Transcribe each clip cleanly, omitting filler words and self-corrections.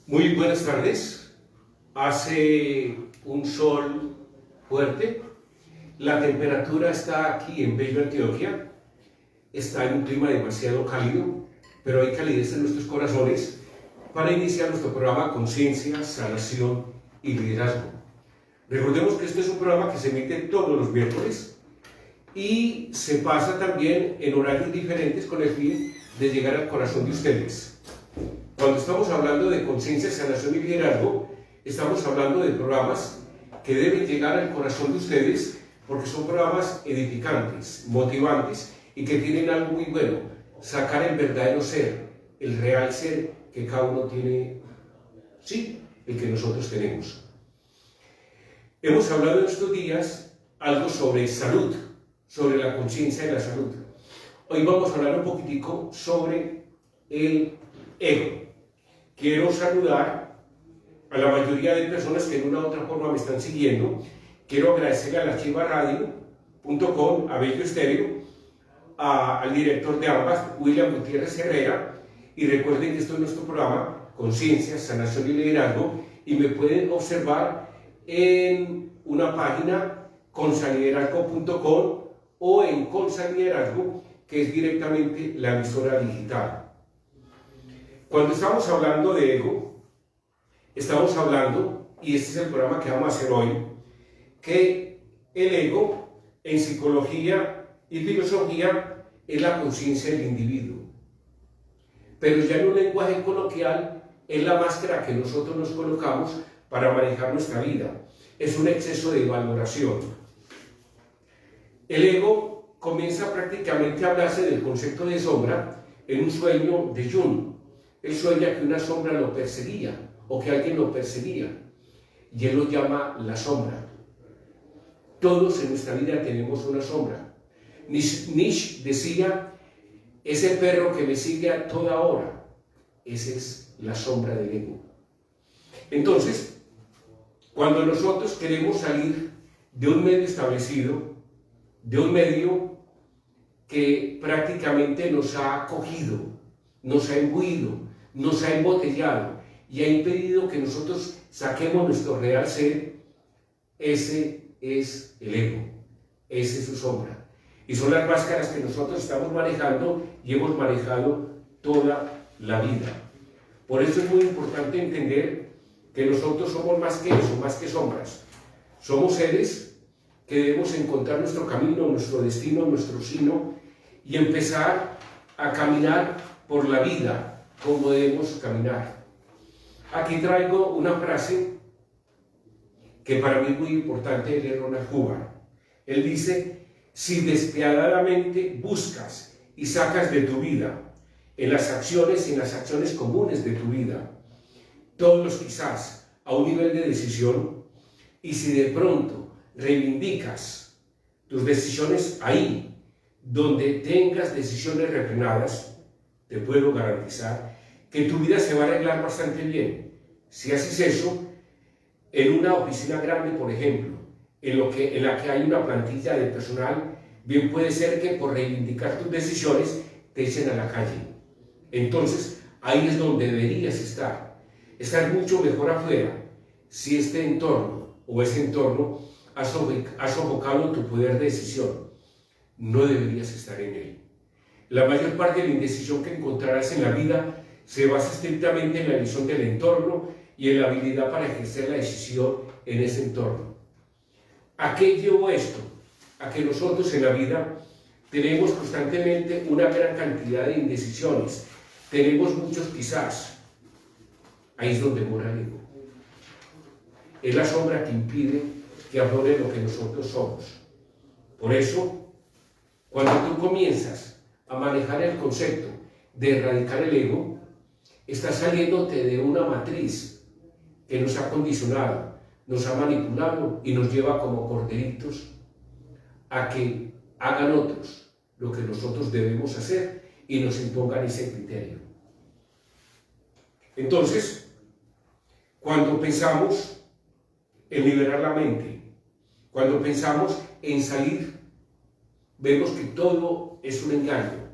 Muy buenas tardes. Hace un sol fuerte. La temperatura está aquí en Bello, Antioquia. Está en un clima demasiado cálido, pero hay calidez en nuestros corazones para iniciar nuestro programa Conciencia, Sanación y Liderazgo. Recordemos que este es un programa que se emite todos los miércoles y se pasa también en horarios diferentes con el fin de llegar al corazón de ustedes. Cuando estamos hablando de conciencia, sanación y liderazgo, estamos hablando de programas que deben llegar al corazón de ustedes porque son programas edificantes, motivantes y que tienen algo muy bueno: sacar el verdadero ser, el real ser que cada uno tiene, sí, el que nosotros tenemos. Hemos hablado en estos días algo sobre salud, sobre la conciencia de la salud. Hoy vamos a hablar un poquitico sobre el ego. Quiero saludar a la mayoría de personas que de una u otra forma me están siguiendo. Quiero agradecerle a la chivaradio.com, a Bello Estéreo, al director de ambas, William Gutiérrez Herrera, y recuerden que esto es nuestro programa Conciencia, Sanación y Liderazgo, y me pueden observar en una página consaliderazgo.com o en Consaliderazgo, que es directamente la emisora digital. Cuando estamos hablando de ego, estamos hablando, y este es el programa que vamos a hacer hoy, que el ego en psicología y filosofía es la conciencia del individuo. Pero ya en un lenguaje coloquial es la máscara que nosotros nos colocamos para manejar nuestra vida. Es un exceso de valoración. El ego comienza prácticamente a hablarse del concepto de sombra en un sueño de Jung. Él sueña que una sombra lo perseguía o que alguien lo perseguía y él lo llama la sombra. Todos en nuestra vida tenemos una sombra. Nietzsche decía: ese perro que me sigue a toda hora, esa es la sombra del ego. Entonces, cuando nosotros queremos salir de un medio establecido, de un medio que prácticamente nos ha acogido, nos ha imbuido, nos ha embotellado y ha impedido que nosotros saquemos nuestro real ser, ese es el ego, esa es su sombra. Y son las máscaras que nosotros estamos manejando y hemos manejado toda la vida. Por eso es muy importante entender que nosotros somos más que eso, más que sombras. Somos seres que debemos encontrar nuestro camino, nuestro destino, nuestro sino y empezar a caminar por la vida como debemos caminar. Aquí traigo una frase que para mí es muy importante de Ronald Hubbard. Él dice: si despiadadamente buscas y sacas de tu vida, en las acciones y en las acciones comunes de tu vida, todos los quizás a un nivel de decisión, y si de pronto reivindicas tus decisiones ahí, donde tengas decisiones refrenadas, te puedo garantizar que tu vida se va a arreglar bastante bien. Si haces eso en una oficina grande, por ejemplo, en la que hay una plantilla de personal, bien puede ser que por reivindicar tus decisiones te echen a la calle. Entonces, ahí es donde deberías estar. Estar mucho mejor afuera si este entorno o ese entorno ha sofocado tu poder de decisión. No deberías estar en él. La mayor parte de la indecisión que encontrarás en la vida se basa estrictamente en la visión del entorno y en la habilidad para ejercer la decisión en ese entorno. ¿A qué llevó esto? A que nosotros en la vida tenemos constantemente una gran cantidad de indecisiones. Tenemos muchos quizás. Ahí es donde mora el ego. Es la sombra que impide que aflore lo que nosotros somos. Por eso, cuando tú comienzas a manejar el concepto de erradicar el ego, estás saliéndote de una matriz que nos ha condicionado, nos ha manipulado y nos lleva como corderitos a que hagan otros lo que nosotros debemos hacer y nos impongan ese criterio. Entonces, cuando pensamos en liberar la mente, cuando pensamos en salir, vemos que todo es un engaño,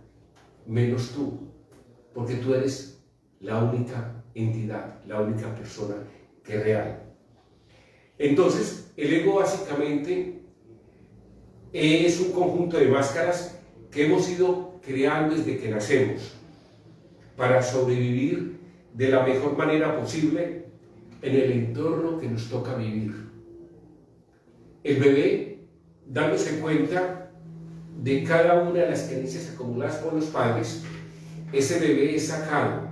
menos tú, porque tú eres la única entidad, la única persona que es real. Entonces, el ego básicamente es un conjunto de máscaras que hemos ido creando desde que nacemos para sobrevivir de la mejor manera posible en el entorno que nos toca vivir. El bebé, dándose cuenta de cada una de las creencias acumuladas por los padres, ese bebé es sacado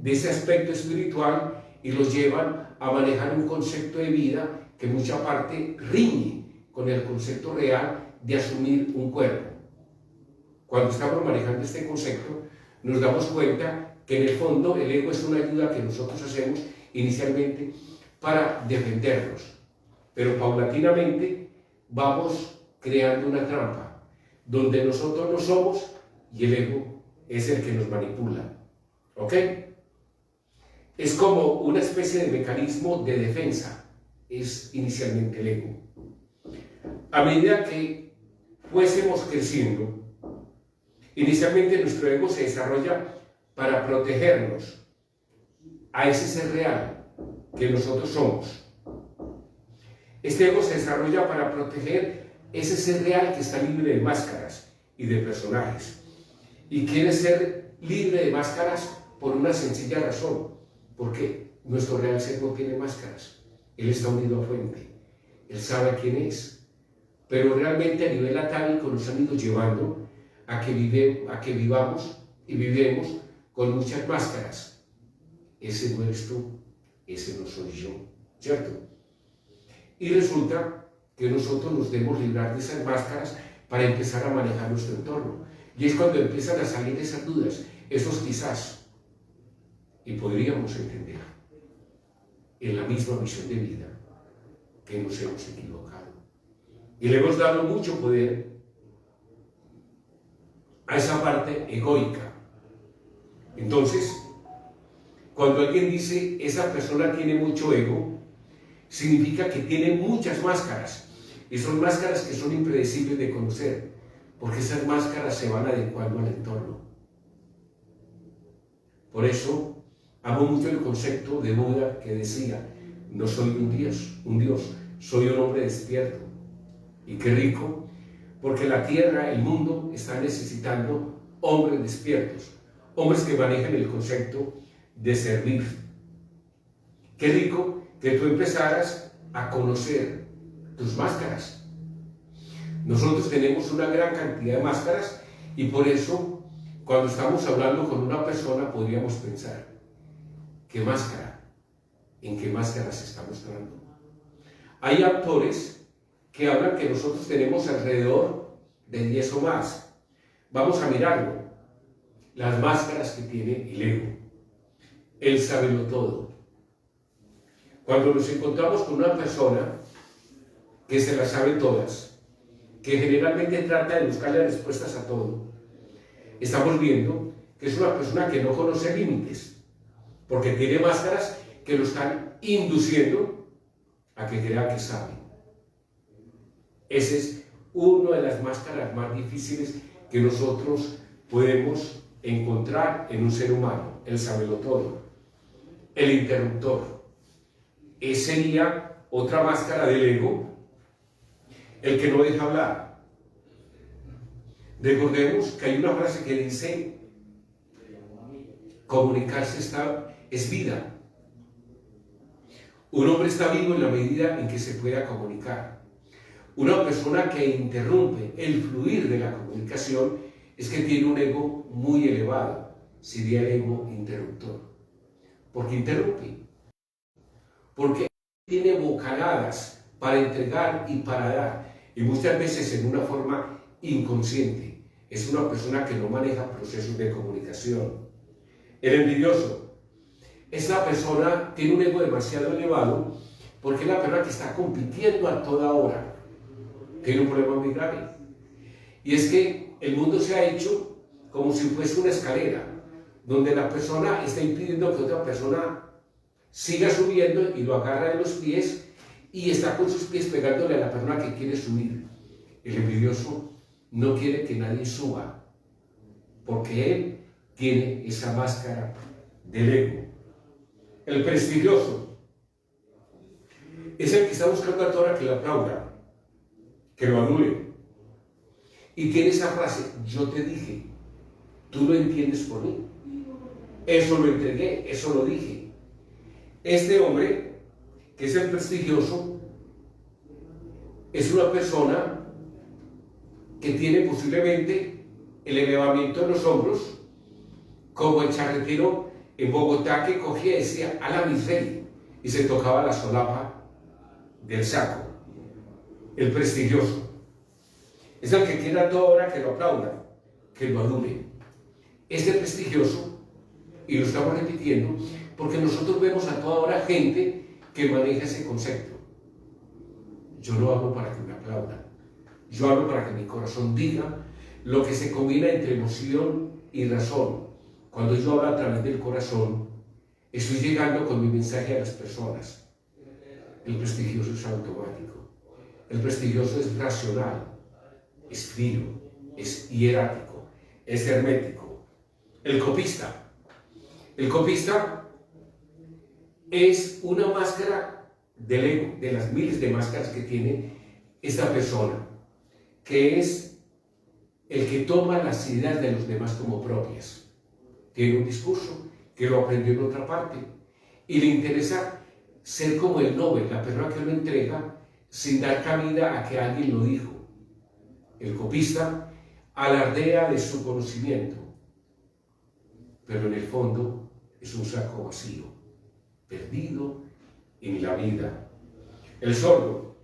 de ese aspecto espiritual y los llevan a manejar un concepto de vida que en mucha parte riñe con el concepto real de asumir un cuerpo. Cuando estamos manejando este concepto, nos damos cuenta que en el fondo el ego es una ayuda que nosotros hacemos inicialmente para defendernos, pero paulatinamente vamos creando una trampa donde nosotros no somos y el ego es el que nos manipula. ¿Ok? Es como una especie de mecanismo de defensa, es inicialmente el ego. A medida que fuésemos creciendo, inicialmente nuestro ego se desarrolla para protegernos a ese ser real que nosotros somos. Este ego se desarrolla para proteger ese ser real que está libre de máscaras y de personajes. Y quiere ser libre de máscaras por una sencilla razón, porque nuestro real ser no tiene máscaras. Él está unido a fuente, él sabe quién es, pero realmente a nivel atávico nos han ido llevando a que vivamos y vivemos con muchas máscaras. Ese no eres tú, ese no soy yo, ¿cierto? Y resulta que nosotros nos debemos librar de esas máscaras para empezar a manejar nuestro entorno. Y es cuando empiezan a salir esas dudas, esos quizás, y podríamos entender en la misma visión de vida que nos hemos equivocado. Y le hemos dado mucho poder a esa parte egoica. Entonces, cuando alguien dice esa persona tiene mucho ego, significa que tiene muchas máscaras, y son máscaras que son impredecibles de conocer, porque esas máscaras se van adecuando al entorno. Por eso amo mucho el concepto de Buda que decía: no soy un Dios, soy un hombre despierto. Y qué rico, porque la tierra, el mundo, está necesitando hombres despiertos, hombres que manejen el concepto de servir. Qué rico que tú empezaras a conocer tus máscaras. Nosotros tenemos una gran cantidad de máscaras y por eso cuando estamos hablando con una persona podríamos pensar: ¿qué máscara? ¿En qué máscara se está mostrando? Hay autores que hablan que nosotros tenemos alrededor de 10 o más. Vamos a mirarlo. Las máscaras que tiene el ego. Él sábelo todo. Cuando nos encontramos con una persona que se las sabe todas, que generalmente trata de buscarle respuestas a todo, estamos viendo que es una persona que no conoce límites, porque tiene máscaras que lo están induciendo a que crea que sabe. Esa es una de las máscaras más difíciles que nosotros podemos encontrar en un ser humano, el sabelotodo, el interruptor. Esa sería otra máscara del ego, el que no deja hablar. Recordemos que hay una frase que dice: comunicarse es vida. Un hombre está vivo en la medida en que se pueda comunicar. Una persona que interrumpe el fluir de la comunicación es que tiene un ego muy elevado, sería el ego interruptor. ¿Por qué interrumpe? Porque tiene bocanadas para entregar y para dar, y muchas veces en una forma inconsciente. Es una persona que no maneja procesos de comunicación. El envidioso. Esta persona tiene un ego demasiado elevado porque es la persona que está compitiendo a toda hora. Tiene un problema muy grave. Y es que el mundo se ha hecho como si fuese una escalera, donde la persona está impidiendo que otra persona siga subiendo y lo agarra de los pies y está con sus pies pegándole a la persona que quiere subir. El envidioso no quiere que nadie suba, porque él tiene esa máscara del ego. El prestigioso es el que está buscando a toda que lo aplauda, que lo adule. Y tiene esa frase: yo te dije, tú lo entiendes por mí. Eso lo entregué, eso lo dije. Este hombre, que es el prestigioso, es una persona que tiene posiblemente el elevamiento de los hombros, como el charretero en Bogotá, que cogía y decía: ala mi rey, y se tocaba la solapa del saco. El prestigioso es el que quiere a toda hora que lo aplauda, que lo adule. Este prestigioso, y lo estamos repitiendo, porque nosotros vemos a toda hora gente que maneja ese concepto. Yo lo hago para que me aplaudan, yo hablo para que mi corazón diga lo que se combina entre emoción y razón. Cuando yo hablo a través del corazón, estoy llegando con mi mensaje a las personas. El prestigioso es automático, el prestigioso es racional, es frío, es hierático, es hermético. El copista es una máscara del ego, de las miles de máscaras que tiene esta persona, que es el que toma las ideas de los demás como propias. Tiene un discurso que lo aprendió en otra parte y le interesa ser como el Nobel, la persona que lo entrega sin dar cabida a que alguien lo dijo. El copista alardea de su conocimiento, pero en el fondo es un saco vacío, perdido en la vida. El sordo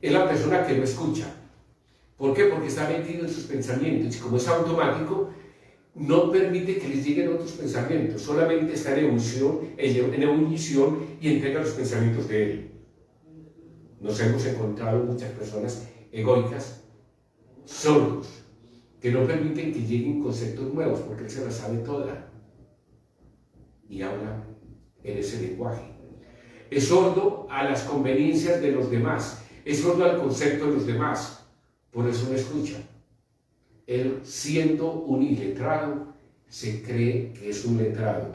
es la persona que no escucha. ¿Por qué? Porque está metido en sus pensamientos y como es automático, no permite que les lleguen otros pensamientos, solamente está en ebullición y entrega los pensamientos de él. Nos hemos encontrado muchas personas egoicas, sordos, que no permiten que lleguen conceptos nuevos porque él se las sabe toda y habla en ese lenguaje. Es sordo a las conveniencias de los demás, es sordo al concepto de los demás, por eso no escucha. Él, siendo un iletrado, se cree que es un letrado.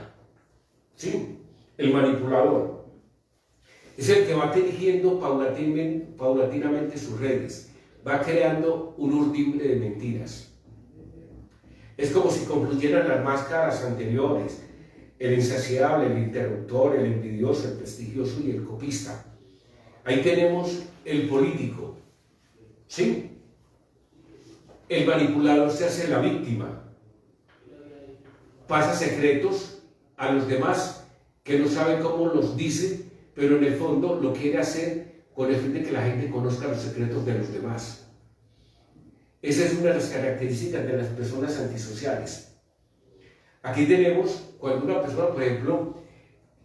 ¿Sí? El manipulador es el que va dirigiendo paulatinamente sus redes, va creando un urdimbre de mentiras. Es como si concluyeran las máscaras anteriores: el insaciable, el interruptor, el envidioso, el prestigioso y el copista. Ahí tenemos el político. ¿Sí? El manipulador se hace la víctima, pasa secretos a los demás que no saben cómo los dice, pero en el fondo lo quiere hacer con el fin de que la gente conozca los secretos de los demás. Esa es una de las características de las personas antisociales. Aquí tenemos cuando una persona, por ejemplo,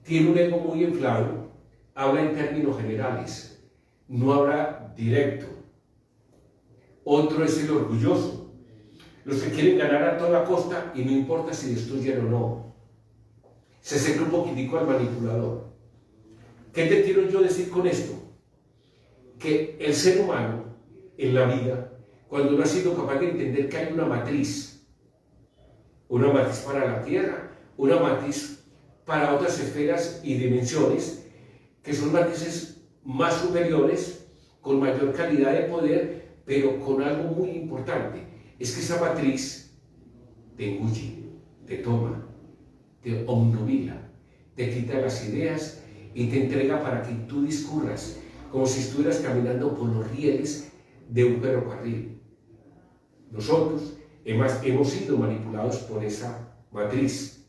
tiene un ego muy inflado, habla en términos generales, no habla directo. Otro es el orgulloso, los que quieren ganar a toda costa y no importa si destruyen o no. Se acerca un poquitico al manipulador. ¿Qué te quiero yo decir con esto? Que el ser humano en la vida, cuando no ha sido capaz de entender que hay una matriz para la Tierra, una matriz para otras esferas y dimensiones, que son matrices más superiores, con mayor calidad de poder, pero con algo muy importante, es que esa matriz te engulle, te toma, te obnubila, te quita las ideas y te entrega para que tú discurras como si estuvieras caminando por los rieles de un ferrocarril. Nosotros hemos sido manipulados por esa matriz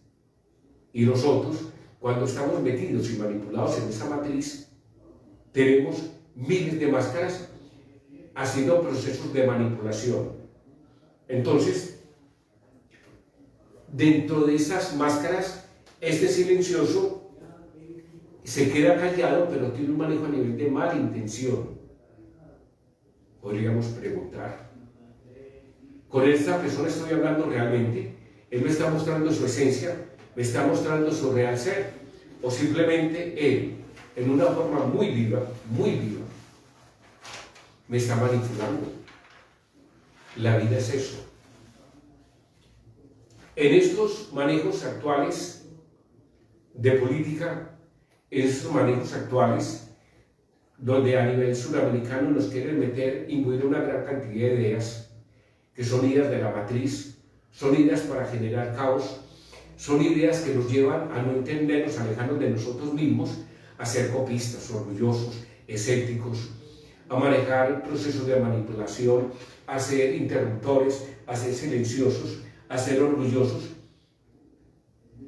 y nosotros, cuando estamos metidos y manipulados en esa matriz, tenemos miles de máscaras haciendo procesos de manipulación. Entonces, dentro de esas máscaras, este silencioso se queda callado, pero tiene un manejo a nivel de mala intención. Podríamos preguntar, ¿con esta persona estoy hablando realmente? ¿Él me está mostrando su esencia? ¿Me está mostrando su real ser? ¿O simplemente él, en una forma muy viva, me está manipulando? La vida es eso. En estos manejos actuales de política, en estos manejos actuales, donde a nivel sudamericano nos quieren imbuir una gran cantidad de ideas, que son ideas de la matriz, son ideas para generar caos, son ideas que nos llevan a no entendernos, a alejarnos de nosotros mismos, a ser copistas, orgullosos, escépticos, a manejar procesos de manipulación, a ser interruptores, a ser silenciosos, a ser orgullosos,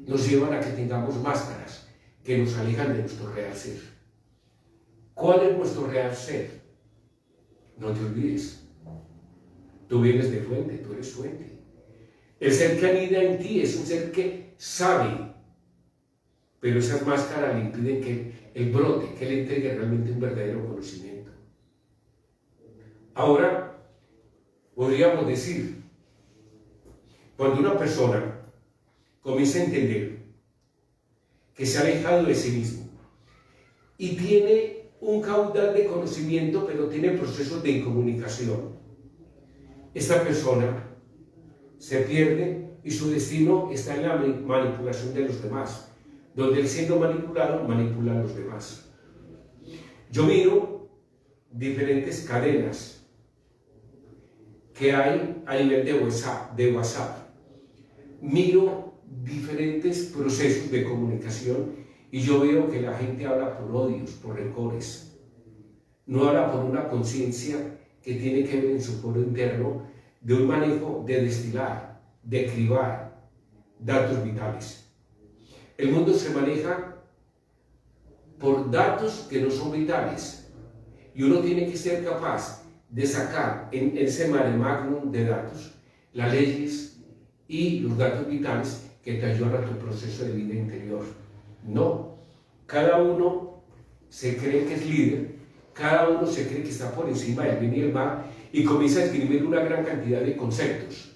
nos llevan a que tengamos máscaras que nos alejan de nuestro real ser. ¿Cuál es nuestro real ser? No te olvides. Tú vienes de fuente, tú eres fuente. El ser que anida en ti es un ser que sabe, pero esas máscaras le impiden que él brote, que él entregue realmente un verdadero conocimiento. Ahora, podríamos decir, cuando una persona comienza a entender que se ha alejado de sí mismo y tiene un caudal de conocimiento, pero tiene procesos de incomunicación, esta persona se pierde y su destino está en la manipulación de los demás, donde él siendo manipulado, manipula a los demás. Yo miro diferentes cadenas que hay a nivel de WhatsApp. Miro diferentes procesos de comunicación y yo veo que la gente habla por odios, por rencores. No habla por una conciencia que tiene que ver en su foro interno de un manejo de destilar, de cribar datos vitales. El mundo se maneja por datos que no son vitales y uno tiene que ser capaz de sacar en ese mare magnum de datos las leyes y los datos vitales que te ayudan a tu proceso de vida interior. No, cada uno se cree que es líder, cada uno se cree que está por encima del bien y el mal y comienza a escribir una gran cantidad de conceptos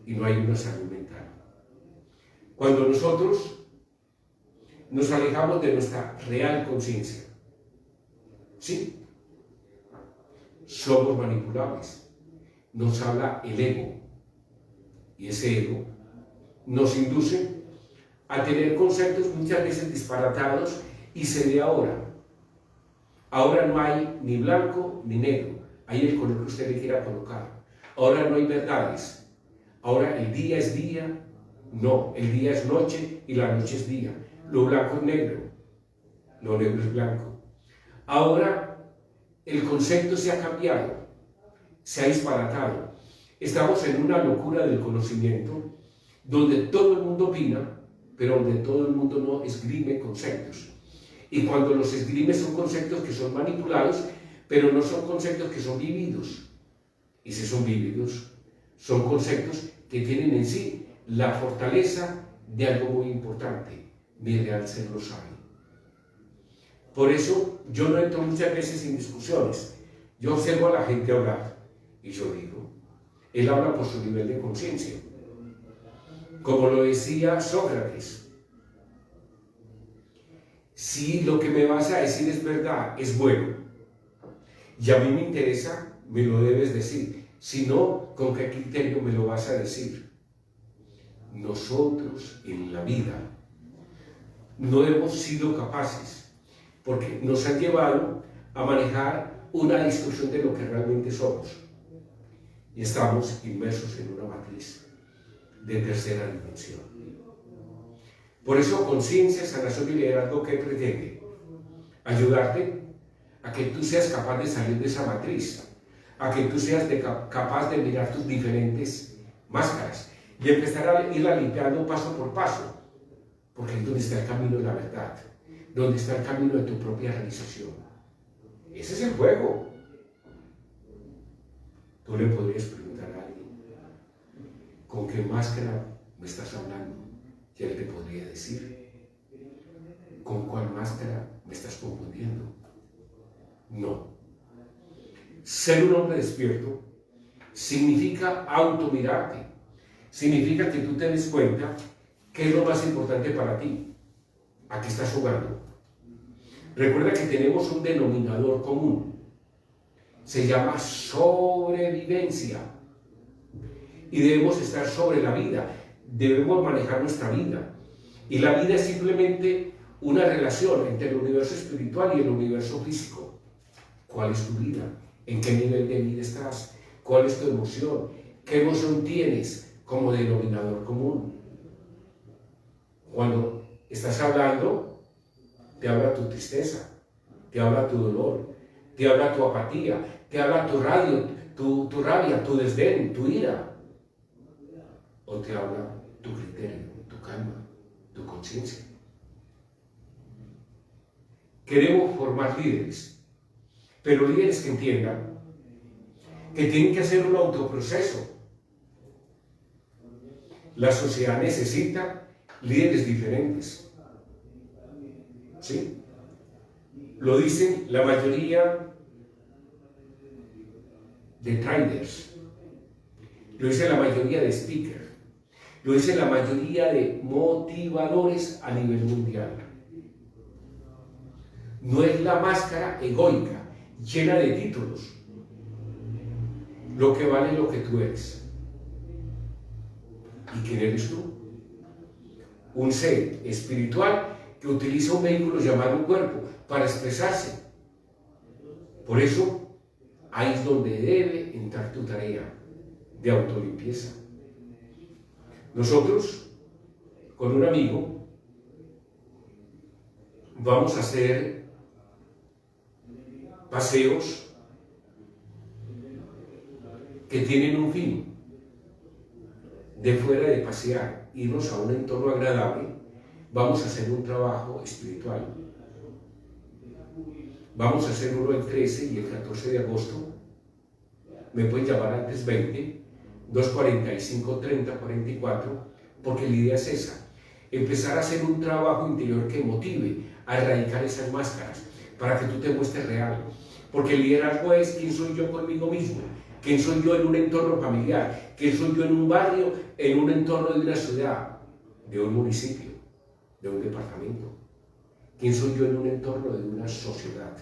y no hay una salud mental. Cuando nosotros nos alejamos de nuestra real conciencia, sí, somos manipulables, nos habla el ego y ese ego nos induce a tener conceptos muchas veces disparatados y se ve ahora. Ahora no hay ni blanco ni negro, hay el color que usted le quiera colocar. Ahora no hay verdades, ahora el día es día, no, el día es noche y la noche es día. Lo blanco es negro, lo negro es blanco. Ahora el concepto se ha cambiado, se ha disparatado. Estamos en una locura del conocimiento donde todo el mundo opina, pero donde todo el mundo no esgrime conceptos. Y cuando los esgrime son conceptos que son manipulados, pero no son conceptos que son vividos. Y si son vividos, son conceptos que tienen en sí la fortaleza de algo muy importante: mi real ser lo sabe. Por eso yo no entro muchas veces en discusiones. Yo observo a la gente hablar y yo digo, él habla por su nivel de conciencia. Como lo decía Sócrates, si lo que me vas a decir es verdad, es bueno, y a mí me interesa, me lo debes decir. Si no, ¿con qué criterio me lo vas a decir? Nosotros en la vida no hemos sido capaces, porque nos han llevado a manejar una discusión de lo que realmente somos. Y estamos inmersos en una matriz de tercera dimensión. Por eso, conciencia, sanación y liderazgo, ¿qué pretende? Ayudarte a que tú seas capaz de salir de esa matriz, a que tú seas capaz de mirar tus diferentes máscaras y empezar a irla limpiando paso por paso, porque es donde está el camino de la verdad, donde está el camino de tu propia realización. Ese es el juego. Tú le podrías preguntar a alguien, ¿con qué máscara me estás hablando? Y él te podría decir, ¿con cuál máscara me estás confundiendo? No. Ser un hombre despierto significa automirarte, significa que tú te des cuenta qué es lo más importante para ti, a qué estás jugando. Recuerda que tenemos un denominador común, se llama sobrevivencia. y debemos estar sobre la vida, debemos manejar nuestra vida. Y la vida es simplemente una relación entre el universo espiritual y el universo físico. ¿Cuál es tu vida? ¿En qué nivel de vida estás? ¿Cuál es tu emoción? ¿Qué emoción tienes como denominador común? Cuando estás hablando, te habla tu tristeza, te habla tu dolor, te habla tu apatía, te habla tu rabia, tu desdén, tu ira. O te habla tu criterio, tu calma, tu conciencia. Queremos formar líderes, pero líderes que entiendan que tienen que hacer un autoproceso. La sociedad necesita líderes diferentes. ¿Sí? Lo dicen la mayoría de traders, lo dice la mayoría de speakers, lo dice la mayoría de motivadores a nivel mundial. No es la máscara egoica, llena de títulos, lo que vale lo que tú eres. ¿Y quién eres tú? Un ser espiritual que utiliza un vehículo llamado cuerpo para expresarse. Por eso, ahí es donde debe entrar tu tarea de autolimpieza. Nosotros, con un amigo, vamos a hacer paseos que tienen un fin, de fuera de pasear, irnos a un entorno agradable. Vamos a hacer un trabajo espiritual. Vamos a hacer uno el 13 y el 14 de agosto. Me pueden llamar antes 20, 245, 30, 44, porque la idea es esa. Empezar a hacer un trabajo interior que motive a erradicar esas máscaras, para que tú te muestres real. Porque el liderazgo es quién soy yo conmigo mismo, quién soy yo en un entorno familiar, quién soy yo en un barrio, en un entorno de una ciudad, de un municipio, de un departamento. ¿Quién soy yo en un entorno de una sociedad?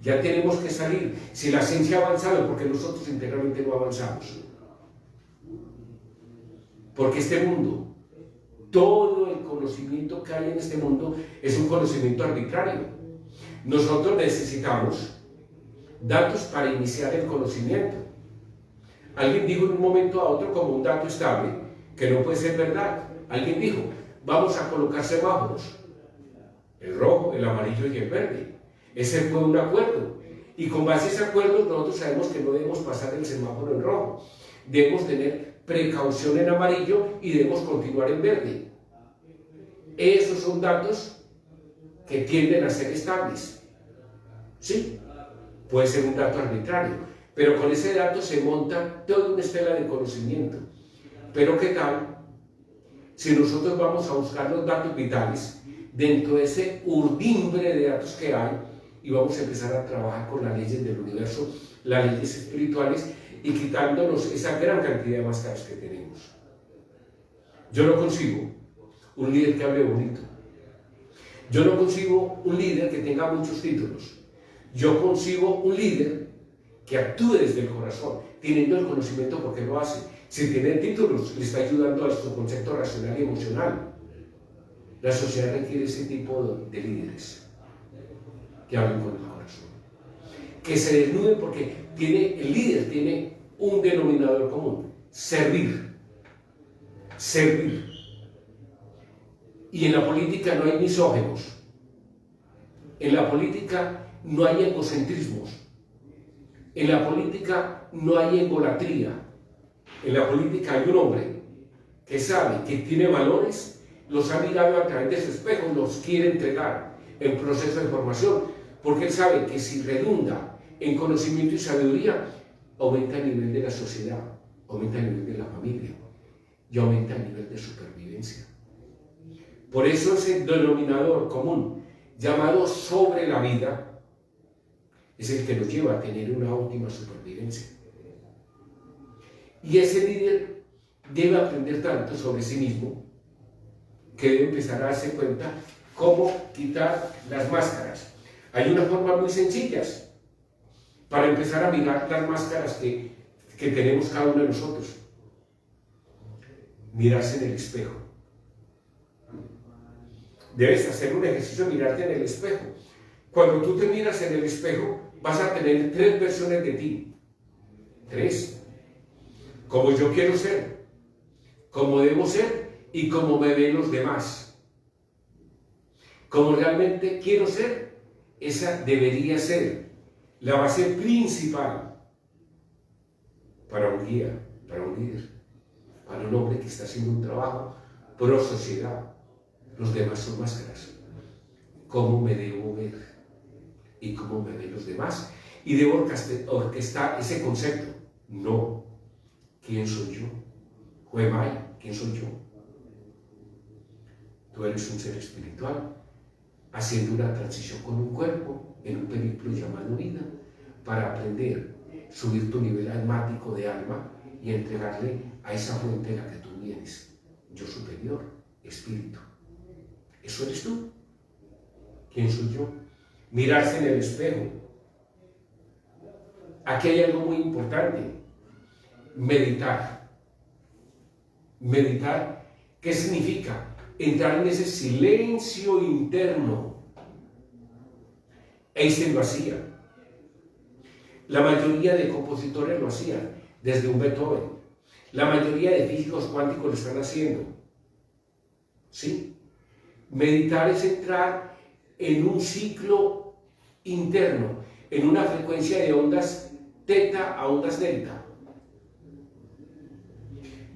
Ya tenemos que salir. Si la ciencia ha avanzado, porque nosotros integralmente no avanzamos. Porque este mundo, todo el conocimiento que hay en este mundo es un conocimiento arbitrario. Nosotros necesitamos datos para iniciar el conocimiento. Alguien dijo en un momento a otro como un dato estable, que no puede ser verdad. Alguien dijo, vamos a colocar semáforos, el rojo, el amarillo y el verde. Ese fue un acuerdo. Y con base a ese acuerdo nosotros sabemos que no debemos pasar el semáforo en rojo. Debemos tener precaución en amarillo y debemos continuar en verde. Esos son datos que tienden a ser estables. Sí, puede ser un dato arbitrario, pero con ese dato se monta toda una estela de conocimiento. Pero ¿qué tal si nosotros vamos a buscar los datos vitales dentro de ese urdimbre de datos que hay y vamos a empezar a trabajar con las leyes del universo, las leyes espirituales, y quitándonos esa gran cantidad de máscaras que tenemos? Yo no consigo un líder que hable bonito. Yo no consigo un líder que tenga muchos títulos. Yo consigo un líder que actúe desde el corazón, teniendo el conocimiento porque lo hace. Si tiene títulos, le está ayudando a su concepto racional y emocional. La sociedad requiere ese tipo de líderes que hablen con el corazón, que se desnuden, porque el líder tiene un denominador común: servir. Servir. Y en la política no hay misóginos. En la política no hay egocentrismos. En la política no hay egolatría. En la política hay un hombre que sabe que tiene valores, los ha mirado a través de su espejo, los quiere entregar en proceso de formación, porque él sabe que si redunda en conocimiento y sabiduría, aumenta el nivel de la sociedad, aumenta el nivel de la familia y aumenta el nivel de supervivencia. Por eso ese denominador común llamado sobre la vida es el que nos lleva a tener una óptima supervivencia. Y ese líder debe aprender tanto sobre sí mismo que debe empezar a darse cuenta cómo quitar las máscaras. Hay una forma muy sencilla para empezar a mirar las máscaras que tenemos cada uno de nosotros. mirarse en el espejo. Debes hacer un ejercicio de mirarte en el espejo. Cuando tú te miras en el espejo, vas a tener 3 versiones de ti. 3. Como yo quiero ser, como debo ser y como me ven los demás. Como realmente quiero ser, esa debería ser la base principal para un guía, para un líder, para un hombre que está haciendo un trabajo pro sociedad. Los demás son máscaras. ¿Cómo me debo ver? ¿Y cómo me ven los demás? Y debo orquestar ese concepto. No. ¿Quién soy yo? Juemay, ¿quién soy yo? Tú eres un ser espiritual, haciendo una transición con un cuerpo, en un periplo llamado vida, para aprender, subir tu nivel almático de alma y entregarle a esa fuente de la que tú vienes. Yo superior, espíritu. ¿Eso eres tú? ¿Quién soy yo? Mirarse en el espejo. Aquí hay algo muy importante. Meditar. Meditar, ¿qué significa? Entrar en ese silencio interno. Einstein lo hacía. La mayoría de compositores lo hacían, desde un Beethoven. La mayoría de físicos cuánticos lo están haciendo. ¿Sí? Meditar es entrar en un ciclo interno, en una frecuencia de ondas teta a ondas delta,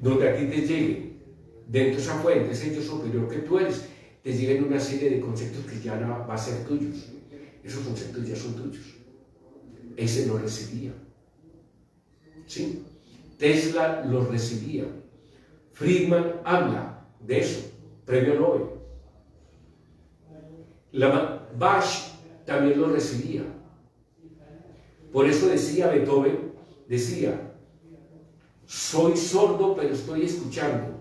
donde a ti te llegue, dentro de esa fuente, ese yo superior que tú eres, te lleguen una serie de conceptos que ya no va a ser tuyos. Esos conceptos ya son tuyos. Ese lo recibía. ¿Sí? Tesla los recibía. Friedman habla de eso, premio Nobel. Bach también lo recibía. Por eso decía Beethoven, decía, soy sordo pero estoy escuchando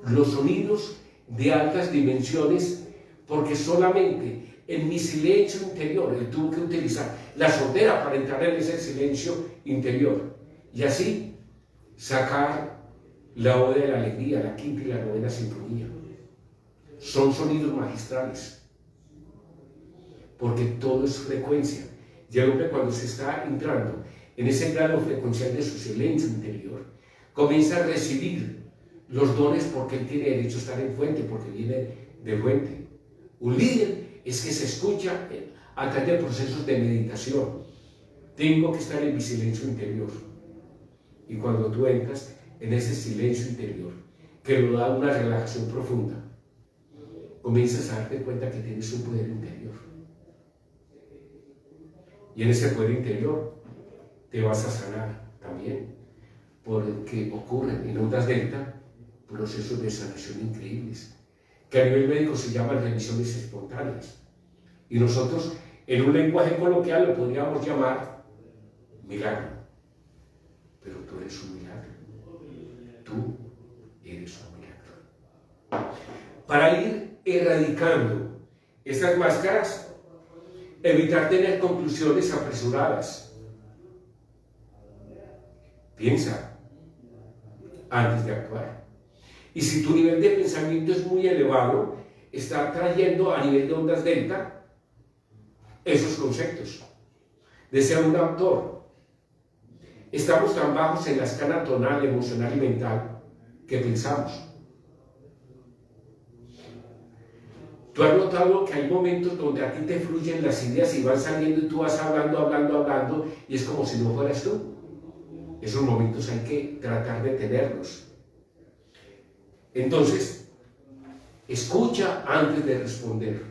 los sonidos de altas dimensiones, porque solamente en mi silencio interior él tuvo que utilizar la sordera para entrar en ese silencio interior y así sacar la Oda de la Alegría, la quinta y la novena sinfonía. Son sonidos magistrales, porque todo es frecuencia. Y el hombre, cuando se está entrando en ese grado frecuencial de su silencio interior, comienza a recibir los dones, porque él tiene derecho a estar en fuente, porque viene de fuente. Un líder es que se escucha a través de procesos de meditación. Tengo que estar en mi silencio interior. Y cuando tú entras en ese silencio interior, que lo da una relajación profunda, comienzas a darte cuenta que tienes un poder interior. Y en ese poder interior te vas a sanar también, porque ocurren en ondas delta procesos de sanación increíbles, que a nivel médico se llaman remisiones espontáneas. Y nosotros, en un lenguaje coloquial, lo podríamos llamar milagro. Pero tú eres un milagro. Tú eres un milagro. Para ir erradicando estas máscaras, evitar tener conclusiones apresuradas. Piensa antes de actuar. Y si tu nivel de pensamiento es muy elevado, está trayendo a nivel de ondas delta esos conceptos. De ser un autor, estamos tan bajos en la escala tonal, emocional y mental que pensamos. Tú has notado que hay momentos donde a ti te fluyen las ideas y van saliendo y tú vas hablando y es como si no fueras tú. Esos momentos hay que tratar de tenerlos. Entonces, escucha antes de responder.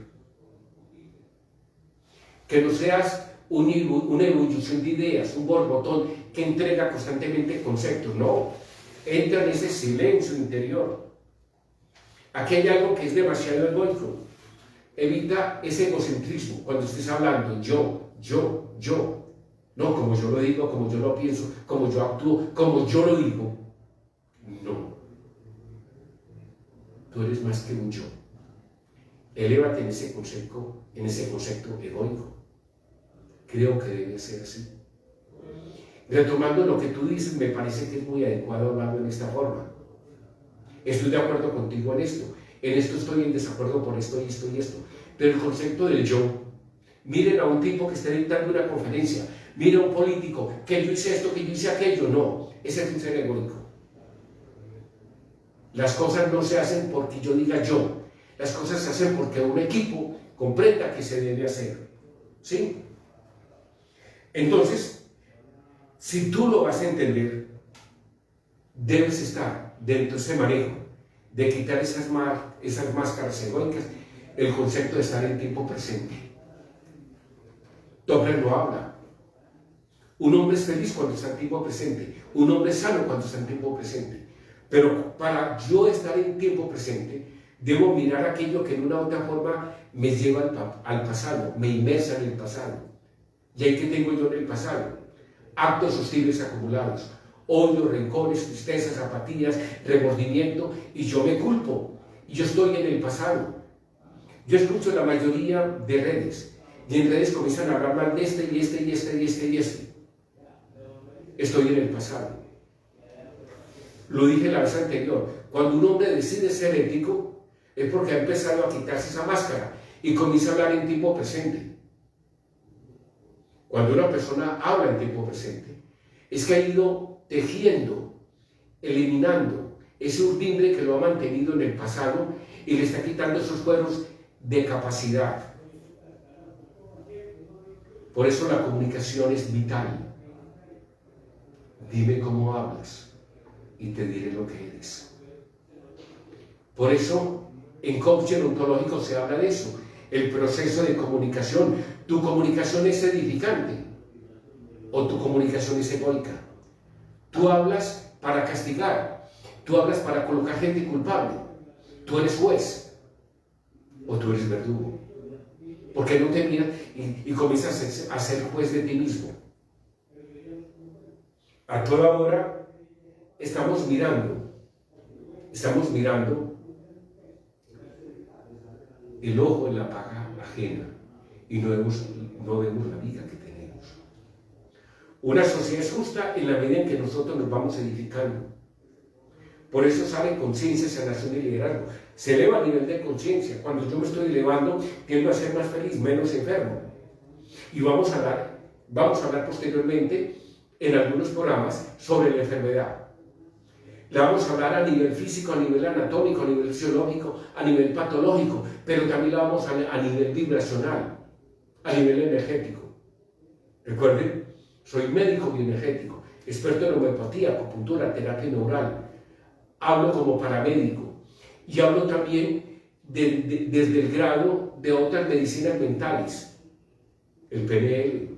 Que no seas una evolución de ideas, un borbotón que entrega constantemente conceptos. No, entra en ese silencio interior. Aquí hay algo que es demasiado egoico. Evita ese egocentrismo cuando estés hablando yo. No, como yo lo digo, como yo lo pienso, como yo actúo, como yo lo digo. No. Tú eres más que un yo. Elévate en ese concepto egoico. Creo que debe ser así. Retomando lo que tú dices, me parece que es muy adecuado hablarlo en esta forma. Estoy de acuerdo contigo en esto estoy en desacuerdo por esto y esto y esto. Pero el concepto del yo, miren a un tipo que está dictando una conferencia, miren a un político, que yo hice esto, que yo hice aquello, no, ese es un ser egoico. Las cosas no se hacen porque yo diga yo, las cosas se hacen porque un equipo comprenda que se debe hacer, ¿sí? Entonces, si tú lo vas a entender, debes estar dentro de ese manejo de quitar esas máscaras egoicas, el concepto de estar en tiempo presente. Topler lo habla. Un hombre es feliz cuando está en tiempo presente, un hombre es sano cuando está en tiempo presente. Pero para yo estar en tiempo presente, debo mirar aquello que en una u otra forma me lleva al pasado, me inmersa en el pasado. ¿Y ahí qué tengo yo en el pasado? Actos hostiles acumulados, odio, rencores, tristezas, apatías, remordimiento, y yo me culpo, y yo estoy en el pasado. Yo escucho la mayoría de redes, y en redes comienzan a hablar mal de este, y este, y este, y este, y este. Estoy en el pasado. Lo dije la vez anterior, cuando un hombre decide ser ético, es porque ha empezado a quitarse esa máscara, y comienza a hablar en tiempo presente. Cuando una persona habla en tiempo presente, es que ha ido tejiendo, eliminando ese urdimbre que lo ha mantenido en el pasado y le está quitando esos cueros de capacidad. Por eso la comunicación es vital. Dime cómo hablas y te diré lo que eres. Por eso en coaching ontológico se habla de eso, el proceso de comunicación. ¿Tu comunicación es edificante o tu comunicación es egoica? Tú hablas para castigar, tú hablas para colocar gente culpable, tú eres juez o tú eres verdugo. Porque no te miras y comienzas a ser juez de ti mismo. A toda hora estamos mirando el ojo en la paja ajena y no vemos la viga que tenemos. Una sociedad es justa en la medida en que nosotros nos vamos edificando. Por eso sale conciencia, sanación y liderazgo. Se eleva a nivel de conciencia. Cuando yo me estoy elevando, tiendo a ser más feliz, menos enfermo. Y vamos a hablar posteriormente en algunos programas sobre la enfermedad. La vamos a hablar a nivel físico, a nivel anatómico, a nivel fisiológico, a nivel patológico, pero también la vamos a nivel vibracional, a nivel energético. Recuerden, soy médico bioenergético, experto en homeopatía, acupuntura, terapia neural. Hablo como paramédico y hablo también desde el grado de otras medicinas mentales, el PNL,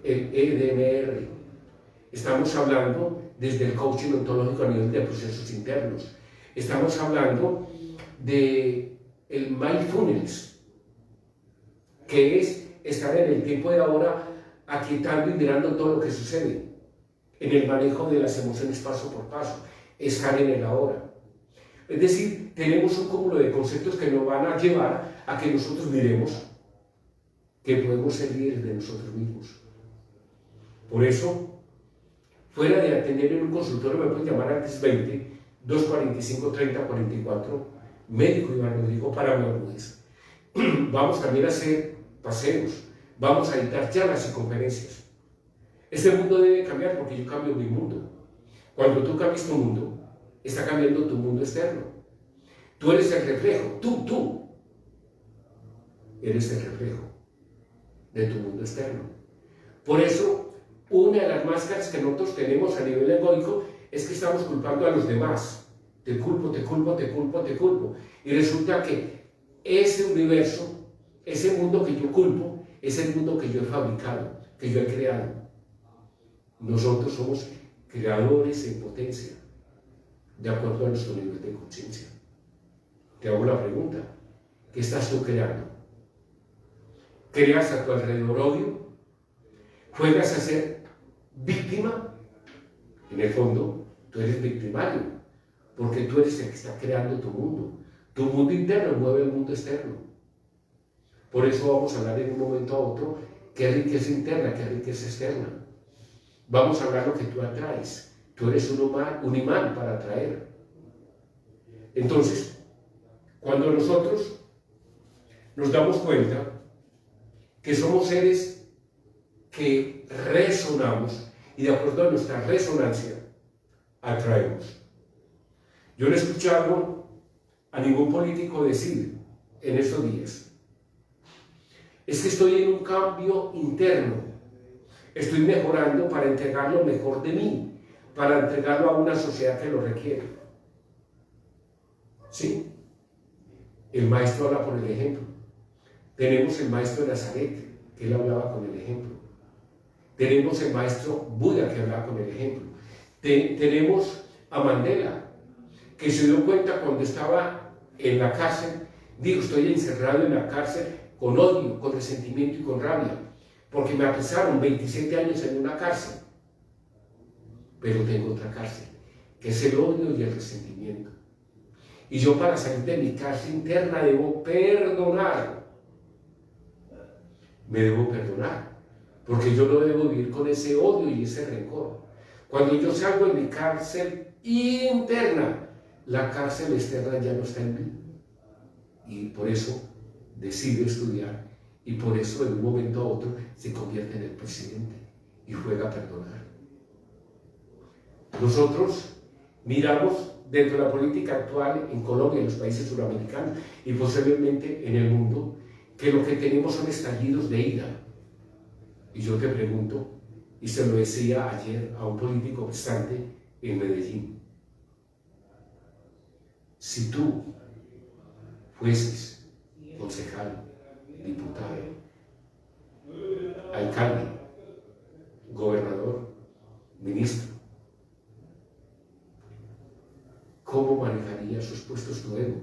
el EDMR. Estamos hablando desde el coaching ontológico a nivel de procesos internos. Estamos hablando del mindfulness, que es estar en el tiempo de ahora, aquietando y mirando todo lo que sucede, en el manejo de las emociones paso por paso, estar en el ahora. Es decir, tenemos un cúmulo de conceptos que nos van a llevar a que nosotros miremos que podemos ser líderes de nosotros mismos. Por eso, fuera de atender en un consultorio, me pueden llamar antes 20 245 30 44, médico Iván Rodrigo para Bermúdez. Vamos también a hacer paseos, vamos a editar charlas y conferencias. Este mundo debe cambiar porque yo cambio mi mundo. Cuando tú cambias tu mundo, está cambiando tu mundo externo. Tú eres el reflejo, tú eres el reflejo de tu mundo externo. Por eso, una de las máscaras que nosotros tenemos a nivel egoico es que estamos culpando a los demás. Te culpo, te culpo, te culpo, te culpo. Y resulta que ese universo, ese mundo que yo culpo, es el mundo que yo he fabricado, que yo he creado. Nosotros somos creadores en potencia, de acuerdo a nuestro nivel de conciencia. Te hago la pregunta, ¿qué estás tú creando? ¿Creas a tu alrededor odio? ¿Juegas a ser víctima? En el fondo, tú eres victimario, porque tú eres el que está creando tu mundo. Tu mundo interno mueve el mundo externo. Por eso vamos a hablar en un momento a otro qué riqueza interna, qué riqueza externa. Vamos a hablar lo que tú atraes. Tú eres un imán para atraer. Entonces, cuando nosotros nos damos cuenta que somos seres que resonamos y de acuerdo a nuestra resonancia atraemos. Yo no he escuchado a ningún político decir en estos días: es que estoy en un cambio interno, estoy mejorando para entregar lo mejor de mí, para entregarlo a una sociedad que lo requiere. Sí, el maestro habla por el ejemplo. Tenemos el maestro de Nazaret, que él hablaba con el ejemplo. Tenemos el maestro Buda, que hablaba con el ejemplo. Tenemos a Mandela, que se dio cuenta cuando estaba en la cárcel, dijo: estoy encerrado en la cárcel con odio, con resentimiento y con rabia, porque me apresaron 27 años en una cárcel, pero tengo otra cárcel, que es el odio y el resentimiento. Y yo, para salir de mi cárcel interna, debo perdonar. Me debo perdonar, porque yo no debo vivir con ese odio y ese rencor. Cuando yo salgo de mi cárcel interna, la cárcel externa ya no está en mí. Y por eso decido estudiar, y por eso de un momento a otro se convierte en el presidente y juega a perdonar. Nosotros miramos dentro de la política actual en Colombia, en los países suramericanos y posiblemente en el mundo, que lo que tenemos son estallidos de ira. Y yo te pregunto, y se lo decía ayer a un político bastante en Medellín: si tú fueses concejal, diputado, alcalde, gobernador, ministro, ¿cómo manejaría sus puestos tu ego?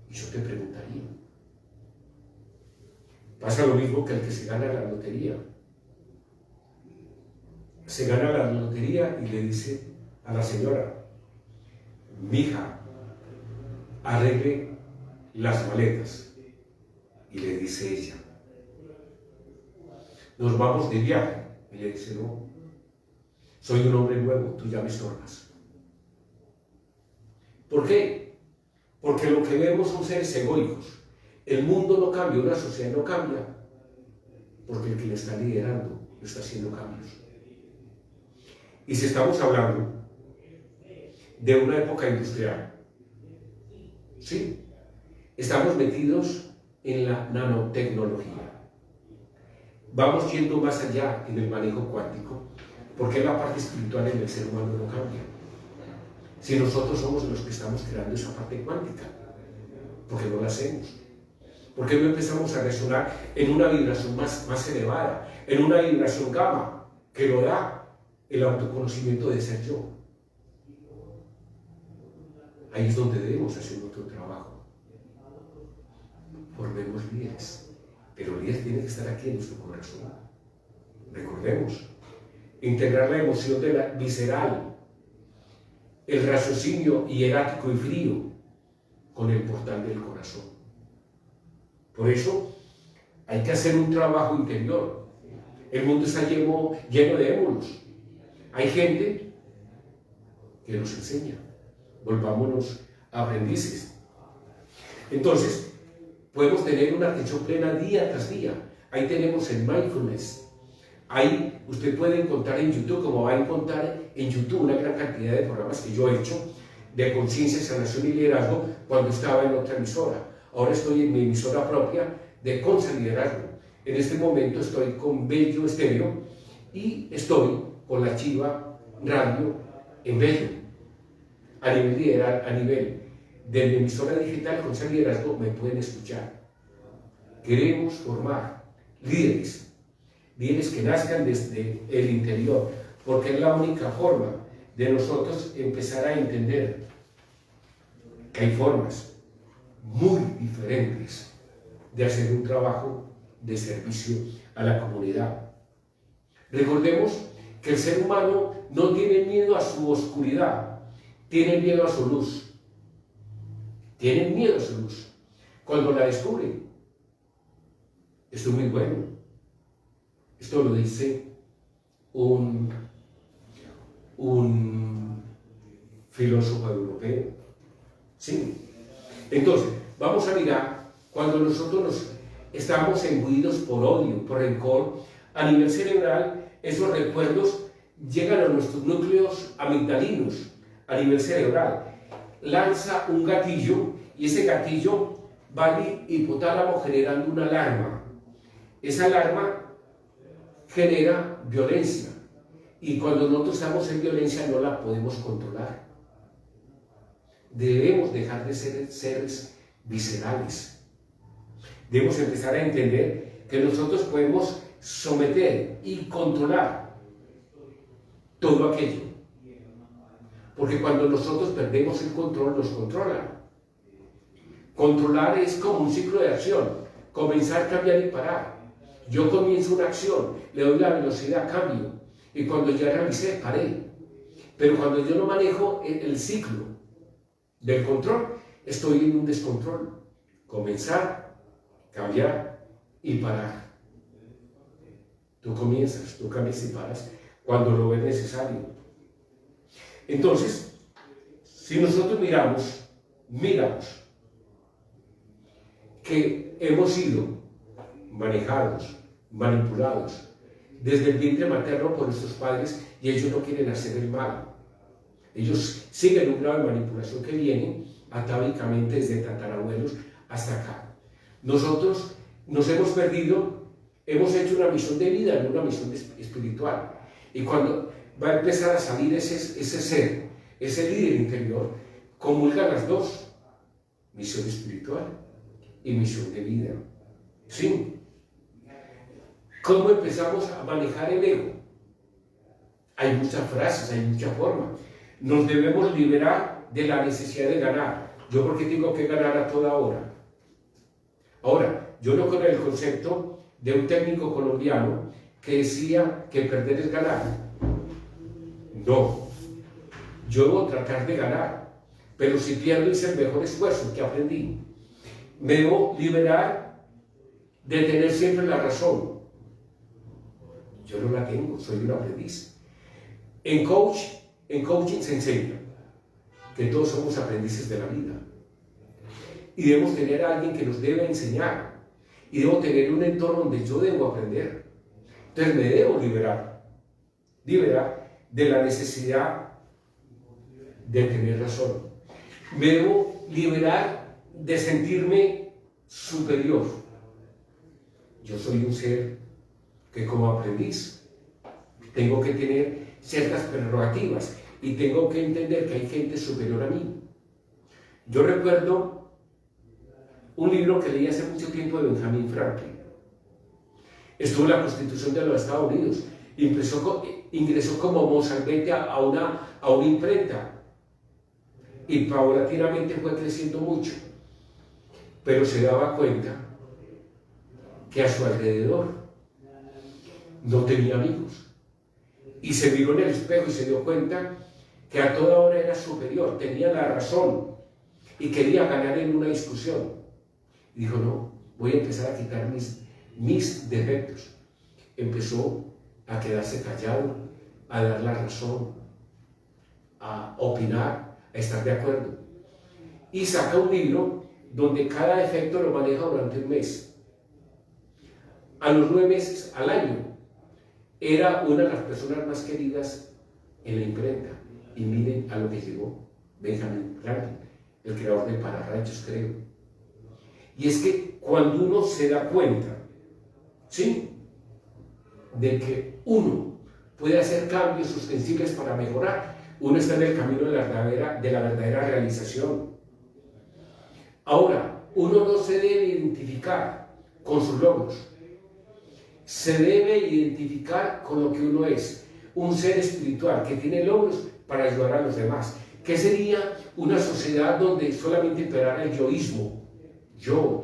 Y yo te preguntaría. Pasa lo mismo que el que se gana la lotería. Se gana la lotería y le dice a la señora: mija, arregle las maletas. Y le dice ella: nos vamos de viaje. Y le dice: no, soy un hombre nuevo, tú ya me estorbas. ¿Por qué? Porque lo que vemos son seres egoicos. El mundo no cambia, una sociedad no cambia, porque el que le está liderando está haciendo cambios. Y si estamos hablando de una época industrial, sí, estamos metidos en la nanotecnología. Vamos yendo más allá en el manejo cuántico, porque la parte espiritual en el ser humano no cambia. Si nosotros somos los que estamos creando esa parte cuántica, ¿por qué no la hacemos? ¿Por qué no empezamos a resonar en una vibración más elevada, en una vibración gamma que lo da el autoconocimiento de ser yo? Ahí es donde debemos hacer nuestro trabajo. Formemos líderes, pero el líder tiene que estar aquí en nuestro corazón. Recordemos, integrar la emoción de la visceral, el raciocinio hierático y frío con el portal del corazón. Por eso hay que hacer un trabajo interior. El mundo está lleno de émulos. Hay gente que nos enseña. Volvámonos aprendices. Entonces, podemos tener una atención plena día tras día. Ahí tenemos el mindfulness. Ahí usted puede encontrar en YouTube, como va a encontrar en YouTube, una gran cantidad de programas que yo he hecho de conciencia, sanación y liderazgo cuando estaba en otra emisora. Ahora estoy en mi emisora propia de Consa Liderazgo. En este momento estoy con Bello Estéreo y estoy con la Chiva Radio en Bello. A nivel de mi emisora digital Consa Liderazgo me pueden escuchar. Queremos formar líderes que nazcan desde el interior, porque es la única forma de nosotros empezar a entender que hay formas muy diferentes de hacer un trabajo de servicio a la comunidad. Recordemos que el ser humano no tiene miedo a su oscuridad, tiene miedo a su luz. Tienen miedo a su luz. Cuando la descubren, esto es muy bueno. Esto lo dice un filósofo europeo, ¿Sí? Entonces, vamos a mirar cuando nosotros nos estamos imbuidos por odio, por rencor, a nivel cerebral, esos recuerdos llegan a nuestros núcleos amigdalinos, a nivel cerebral. Lanza un gatillo y ese gatillo va al hipotálamo generando una alarma. Esa alarma genera violencia y cuando nosotros estamos en violencia no la podemos controlar. Debemos dejar de ser seres viscerales. Debemos empezar a entender que nosotros podemos someter y controlar todo aquello. Porque cuando nosotros perdemos el control, nos controlan. Controlar es como un ciclo de acción. Comenzar, cambiar y parar. Yo comienzo una acción, le doy la velocidad, cambio. Y cuando ya realicé, paré. Pero cuando yo no manejo el ciclo del control, estoy en un descontrol. Comenzar, cambiar y parar. Tú comienzas, tú cambias y paras cuando lo ves necesario. Entonces, si nosotros miramos que hemos sido manejados, manipulados desde el vientre materno por nuestros padres y ellos no quieren hacer el mal. Ellos siguen un grado de manipulación que viene atávicamente desde tatarabuelos hasta acá. Nosotros nos hemos perdido, hemos hecho una misión de vida, no una misión espiritual. Y cuando va a empezar a salir ese ser, ese líder interior, comulgan las dos, misión espiritual y misión de vida. ¿Sí? ¿Cómo empezamos a manejar el ego? Hay muchas frases, hay muchas formas. Nos debemos liberar de la necesidad de ganar. ¿Yo por qué tengo que ganar a toda hora? Ahora, yo no conozco el concepto de un técnico colombiano que decía que perder es ganar. No, yo debo tratar de ganar, pero si pierdo hice el mejor esfuerzo que aprendí. Me debo liberar de tener siempre la razón. Yo no la tengo, soy un aprendiz. En coaching se enseña que todos somos aprendices de la vida. Y debemos tener a alguien que nos debe enseñar. Y debo tener un entorno donde yo debo aprender. Entonces me debo liberar de la necesidad de tener razón. Me debo liberar de sentirme superior. Yo soy un ser que como aprendiz tengo que tener ciertas prerrogativas y tengo que entender que hay gente superior a mí. Yo recuerdo un libro que leí hace mucho tiempo de Benjamin Franklin. Estuvo en la Constitución de los Estados Unidos. Ingresó como mozalbete a una imprenta y paulatinamente fue creciendo mucho, pero se daba cuenta que a su alrededor no tenía amigos y se miró en el espejo y se dio cuenta que a toda hora era superior, tenía la razón y quería ganar en una discusión y dijo: no, voy a empezar a quitar mis defectos. Empezó a quedarse callado, a dar la razón, a opinar, a estar de acuerdo. Y saca un libro donde cada defecto lo maneja durante un mes. A los 9 meses, al año, era una de las personas más queridas en la imprenta. Y miren a lo que llegó Benjamin Franklin, el creador de pararrayos, creo. Y es que cuando uno se da cuenta, ¿sí?, de que uno puede hacer cambios sustanciales para mejorar, uno está en el camino de la verdadera realización. Ahora, uno no se debe identificar con sus logros, se debe identificar con lo que uno es, un ser espiritual que tiene logros para ayudar a los demás. ¿Qué sería una sociedad donde solamente imperara el yoísmo? Yo.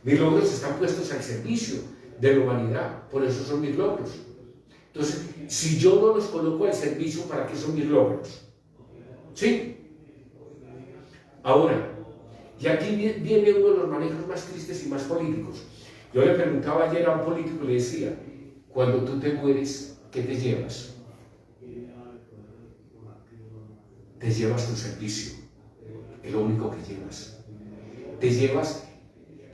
Mis logros están puestos al servicio de la humanidad, por eso son mis logros. Entonces, si yo no los coloco al servicio, ¿para qué son mis logros? ¿Sí? Ahora, y aquí viene uno de los manejos más tristes y más políticos. Yo le preguntaba ayer a un político y le decía: cuando tú te mueres, ¿qué te llevas? Te llevas tu servicio. es lo único que llevas. Te llevas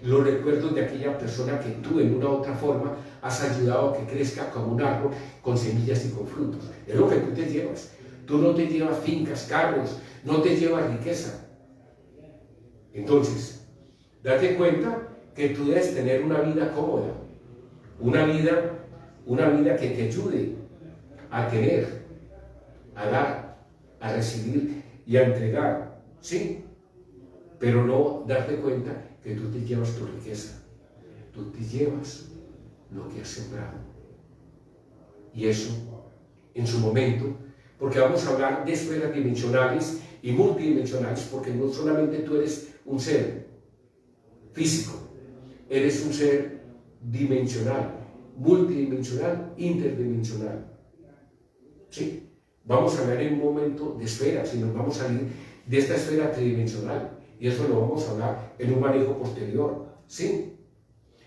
los recuerdos de aquella persona que tú en una u otra forma has ayudado a que crezca como un árbol con semillas y con frutos. Es lo que tú te llevas. Tú no te llevas fincas, carros, no te llevas riqueza. Entonces, date cuenta que tú debes tener una vida cómoda, una vida que te ayude a tener, a dar, a recibir y a entregar, ¿sí? Pero no darte cuenta que tú te llevas tu riqueza, tú te llevas lo que has sembrado. Y eso, en su momento, porque vamos a hablar de esferas dimensionales y multidimensionales, porque no solamente tú eres un ser físico, eres un ser dimensional, multidimensional, interdimensional. ¿Sí? Vamos a hablar en un momento de esferas y nos vamos a salir de esta esfera tridimensional. Y eso lo vamos a hablar en un manejo posterior, ¿sí?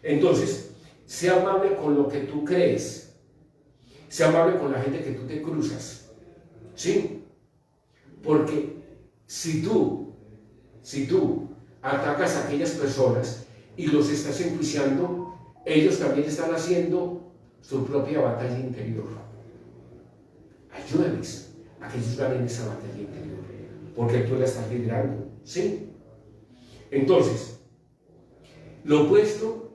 Entonces, sea amable con lo que tú crees, sea amable con la gente que tú te cruzas, ¿sí? Porque si tú atacas a aquellas personas y los estás enjuiciando, ellos también están haciendo su propia batalla interior. Ayúdales a que ellos ganen esa batalla interior, porque tú la estás liderando, ¿sí? Entonces, lo opuesto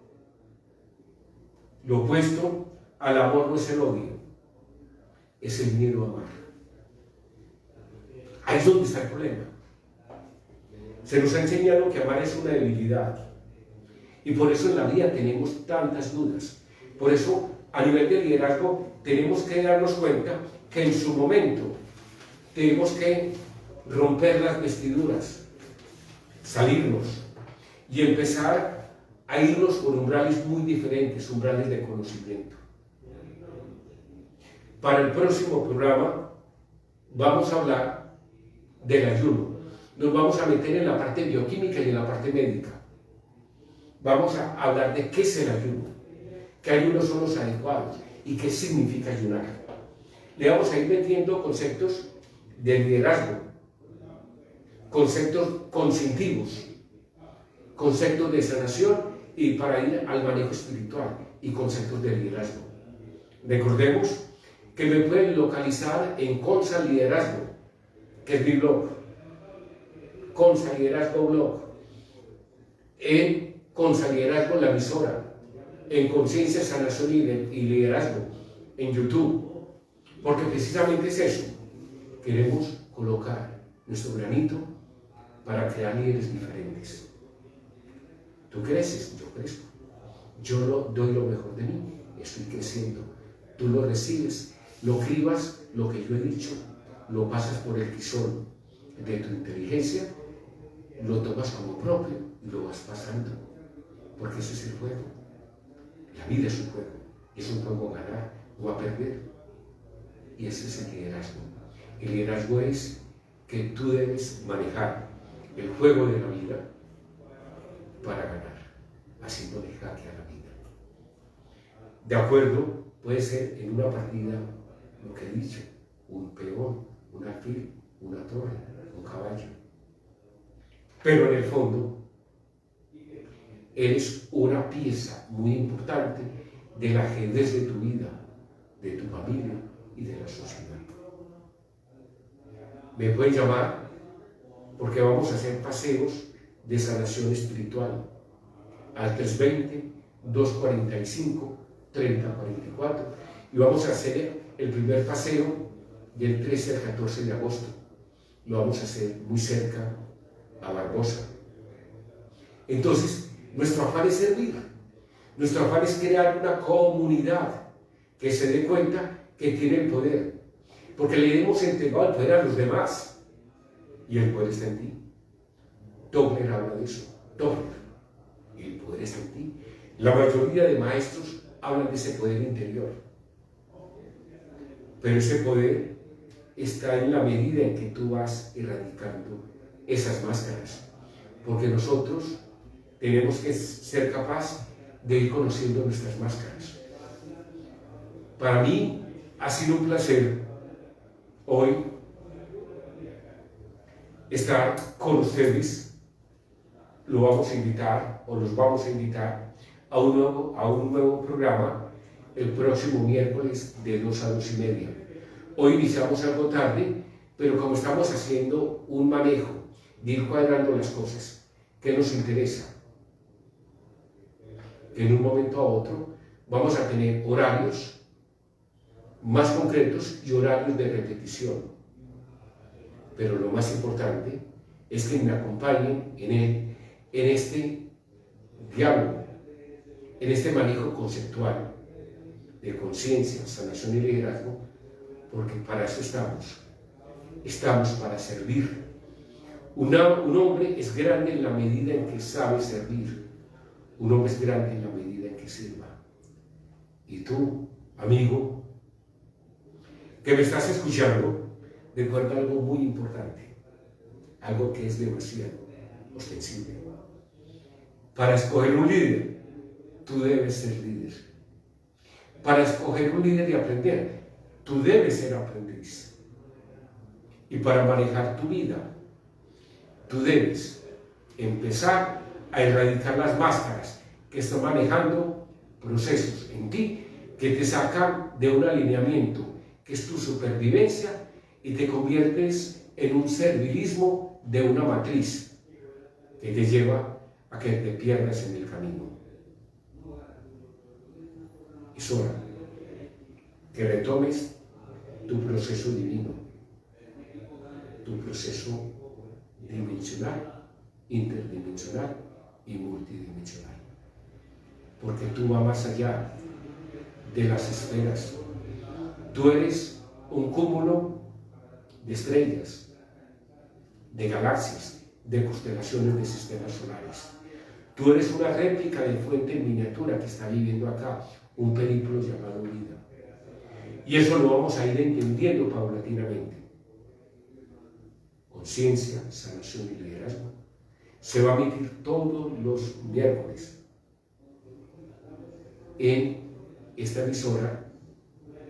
al amor no es el odio, es el miedo a amar. Ahí es donde está el problema. Se nos ha enseñado que amar es una debilidad. Y por eso en la vida tenemos tantas dudas. Por eso, a nivel de liderazgo, tenemos que darnos cuenta que en su momento tenemos que romper las vestiduras, salirnos y empezar a irnos por umbrales muy diferentes, umbrales de conocimiento. Para el próximo programa vamos a hablar del ayuno. Nos vamos a meter en la parte bioquímica y en la parte médica. Vamos a hablar de qué es el ayuno, qué ayunos son los adecuados y qué significa ayunar. Le vamos a ir metiendo conceptos de liderazgo, conceptos conscientivos, conceptos de sanación y para ir al manejo espiritual y conceptos de liderazgo. Recordemos que me pueden localizar en Consa Liderazgo, que es mi blog, Consa Liderazgo Blog, en Consa Liderazgo la emisora, en Conciencia, Sanación y Liderazgo, en YouTube, porque precisamente es eso, queremos colocar nuestro granito para crear líderes diferentes. Tú creces, yo crezco. Yo doy lo mejor de mí, estoy creciendo. Tú lo recibes, lo cribas, lo que yo he dicho, lo pasas por el tizón de tu inteligencia, lo tomas como propio y lo vas pasando. Porque ese es el juego. La vida es un juego. Es un juego a ganar o a perder. Y ese es el liderazgo. El liderazgo es que tú debes manejar el juego de la vida para ganar, haciéndole jaque a la vida. De acuerdo, puede ser en una partida lo que he dicho, un peón, un alfil, una torre, un caballo. Pero en el fondo, eres una pieza muy importante del ajedrez de tu vida, de tu familia y de la sociedad. Me pueden llamar porque vamos a hacer paseos de sanación espiritual al 320-245-3044 y vamos a hacer el primer paseo del 13 al 14 de agosto. Lo vamos a hacer muy cerca a Barbosa. Entonces, nuestro afán es servir. Nuestro afán es crear una comunidad que se dé cuenta que tiene el poder. Porque le hemos entregado el poder a los demás. Y el poder está en ti. Tobler habla de eso. Tobler. Y el poder está en ti. La mayoría de maestros hablan de ese poder interior. Pero ese poder está en la medida en que tú vas erradicando esas máscaras. Porque nosotros tenemos que ser capaz de ir conociendo nuestras máscaras. Para mí ha sido un placer hoy estar con ustedes. Lo vamos a invitar, o los vamos a invitar a un nuevo programa el próximo miércoles de 2 a 2:30. Hoy iniciamos algo tarde, pero como estamos haciendo un manejo de ir cuadrando las cosas, ¿qué nos interesa? En un momento a otro vamos a tener horarios más concretos y horarios de repetición. Pero lo más importante es que me acompañen en este diálogo, en este manejo conceptual de conciencia, sanación y liderazgo, porque para eso estamos. Estamos para servir. Un hombre es grande en la medida en que sabe servir. Un hombre es grande en la medida en que sirva. Y tú, amigo, que me estás escuchando, recuerda algo muy importante, algo que es demasiado ostensible. Para escoger un líder, tú debes ser líder. Para escoger un líder y aprender, tú debes ser aprendiz. Y para manejar tu vida, tú debes empezar a erradicar las máscaras que están manejando procesos en ti que te sacan de un alineamiento que es tu supervivencia y te conviertes en un servilismo de una matriz que te lleva a que te pierdas en el camino. Es hora que retomes tu proceso divino, tu proceso dimensional, interdimensional y multidimensional. Porque tú vas más allá de las esferas. Tú eres un cúmulo de estrellas, de galaxias, de constelaciones de sistemas solares. Tú eres una réplica de fuente en miniatura que está viviendo acá un periplo llamado vida. Y eso lo vamos a ir entendiendo paulatinamente. Conciencia, sanación y liderazgo se va a emitir todos los miércoles en esta emisora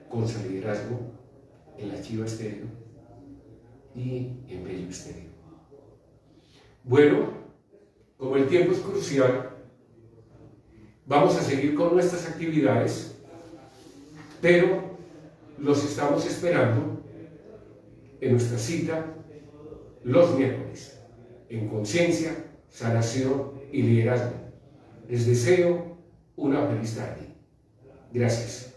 Consa Liderazgo, en la Chiva Estéreo y en Bello Estéreo. Bueno, como el tiempo es crucial, vamos a seguir con nuestras actividades, pero los estamos esperando en nuestra cita los miércoles, en conciencia, sanación y liderazgo. Les deseo una feliz tarde. Gracias.